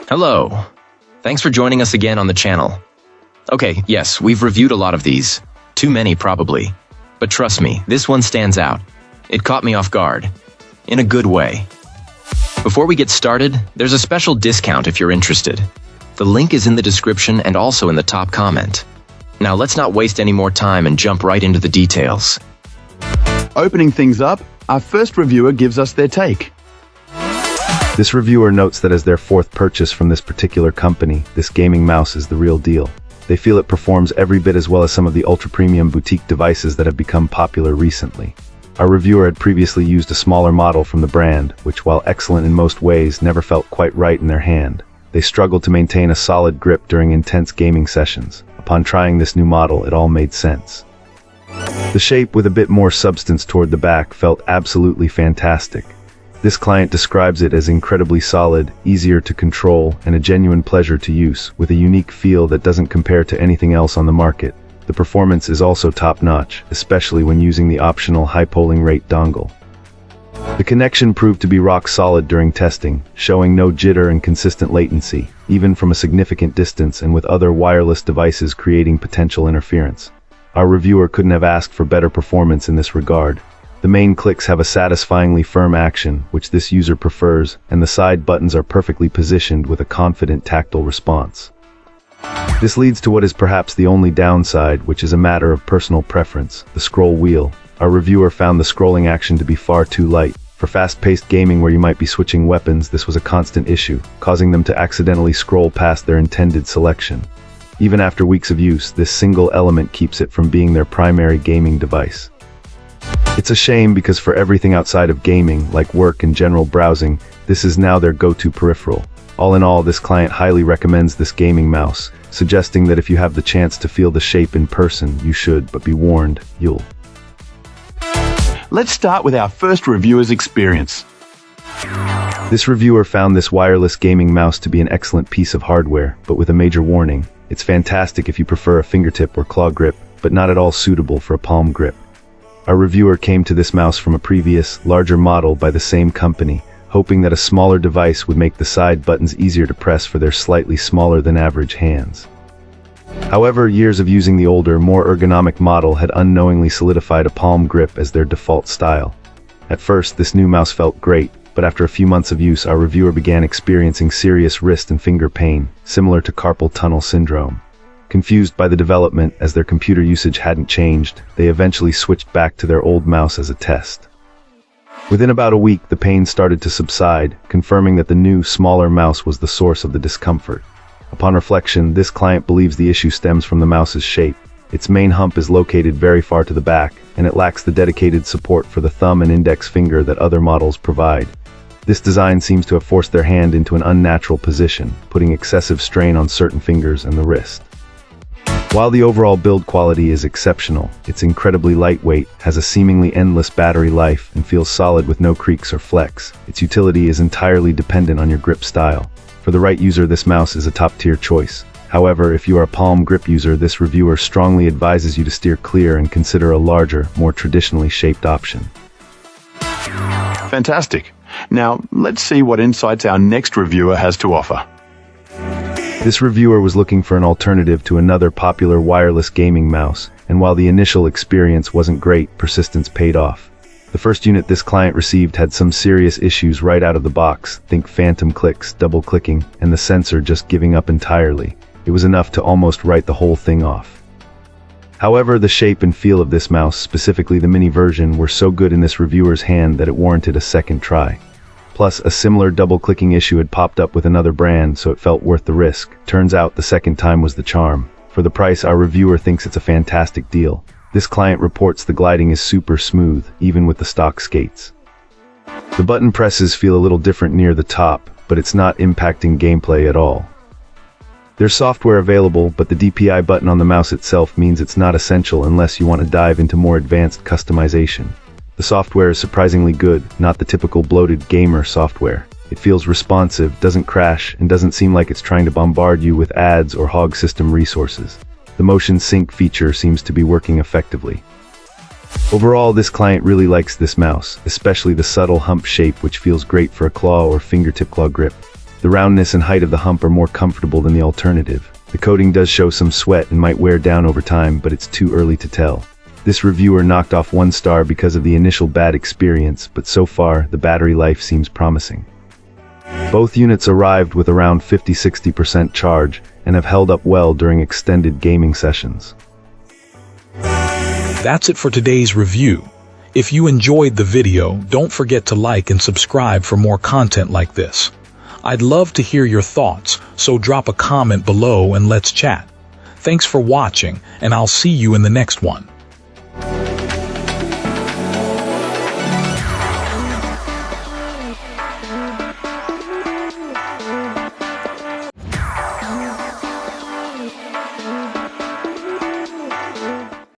Hello. Thanks for joining us again on the channel. Okay, yes, we've reviewed a lot of these. Too many, probably. But trust me, this one stands out. It caught me off guard. In a good way. Before we get started, there's a special discount if you're interested. The link is in the description and also in the top comment. Now let's not waste any more time and jump right into the details. Opening things up, our first reviewer gives us their take. This reviewer notes that as their fourth purchase from this particular company, this gaming mouse is the real deal. They feel it performs every bit as well as some of the ultra-premium boutique devices that have become popular recently. Our reviewer had previously used a smaller model from the brand, which while excellent in most ways, never felt quite right in their hand. They struggled to maintain a solid grip during intense gaming sessions. Upon trying this new model, it all made sense. The shape with a bit more substance toward the back felt absolutely fantastic. This client describes it as incredibly solid, easier to control, and a genuine pleasure to use, with a unique feel that doesn't compare to anything else on the market. The performance is also top-notch, especially when using the optional high polling rate dongle. The connection proved to be rock solid during testing, showing no jitter and consistent latency, even from a significant distance and with other wireless devices creating potential interference. Our reviewer couldn't have asked for better performance in this regard. The main clicks have a satisfyingly firm action, which this user prefers, and the side buttons are perfectly positioned with a confident tactile response. This leads to what is perhaps the only downside, which is a matter of personal preference, the scroll wheel. Our reviewer found the scrolling action to be far too light. For fast-paced gaming where you might be switching weapons, this was a constant issue, causing them to accidentally scroll past their intended selection. Even after weeks of use, this single element keeps it from being their primary gaming device. It's a shame because for everything outside of gaming, like work and general browsing, this is now their go-to peripheral. All in all, this client highly recommends this gaming mouse, suggesting that if you have the chance to feel the shape in person, you should, but be warned, you'll. Let's start with our first reviewer's experience. This reviewer found this wireless gaming mouse to be an excellent piece of hardware, but with a major warning. It's fantastic if you prefer a fingertip or claw grip, but not at all suitable for a palm grip. Our reviewer came to this mouse from a previous, larger model by the same company, hoping that a smaller device would make the side buttons easier to press for their slightly smaller than average hands. However, years of using the older, more ergonomic model had unknowingly solidified a palm grip as their default style. At first, this new mouse felt great, but after a few months of use, our reviewer began experiencing serious wrist and finger pain, similar to carpal tunnel syndrome. Confused by the development, as their computer usage hadn't changed, they eventually switched back to their old mouse as a test. Within about a week, the pain started to subside, confirming that the new, smaller mouse was the source of the discomfort. Upon reflection, this client believes the issue stems from the mouse's shape. Its main hump is located very far to the back, and it lacks the dedicated support for the thumb and index finger that other models provide. This design seems to have forced their hand into an unnatural position, putting excessive strain on certain fingers and the wrist. While the overall build quality is exceptional, it's incredibly lightweight, has a seemingly endless battery life, and feels solid with no creaks or flex. Its utility is entirely dependent on your grip style. For the right user, this mouse is a top-tier choice. However, if you are a palm grip user, this reviewer strongly advises you to steer clear and consider a larger, more traditionally shaped option. Fantastic. Now, let's see what insights our next reviewer has to offer. This reviewer was looking for an alternative to another popular wireless gaming mouse, and while the initial experience wasn't great, persistence paid off. The first unit this client received had some serious issues right out of the box, think phantom clicks, double clicking, and the sensor just giving up entirely. It was enough to almost write the whole thing off. However, the shape and feel of this mouse, specifically the mini version, were so good in this reviewer's hand that it warranted a second try. Plus, a similar double-clicking issue had popped up with another brand, so it felt worth the risk. Turns out the second time was the charm. For the price, our reviewer thinks it's a fantastic deal. This client reports the gliding is super smooth, even with the stock skates. The button presses feel a little different near the top, but it's not impacting gameplay at all. There's software available, but the DPI button on the mouse itself means it's not essential unless you want to dive into more advanced customization. The software is surprisingly good, not the typical bloated gamer software. It feels responsive, doesn't crash, and doesn't seem like it's trying to bombard you with ads or hog system resources. The motion sync feature seems to be working effectively. Overall, this client really likes this mouse, especially the subtle hump shape which feels great for a claw or fingertip claw grip. The roundness and height of the hump are more comfortable than the alternative. The coating does show some sweat and might wear down over time, but it's too early to tell. This reviewer knocked off 1 star because of the initial bad experience, but so far, the battery life seems promising. Both units arrived with around 50-60% charge and have held up well during extended gaming sessions. That's it for today's review. If you enjoyed the video, don't forget to like and subscribe for more content like this. I'd love to hear your thoughts, so drop a comment below and let's chat. Thanks for watching, and I'll see you in the next one.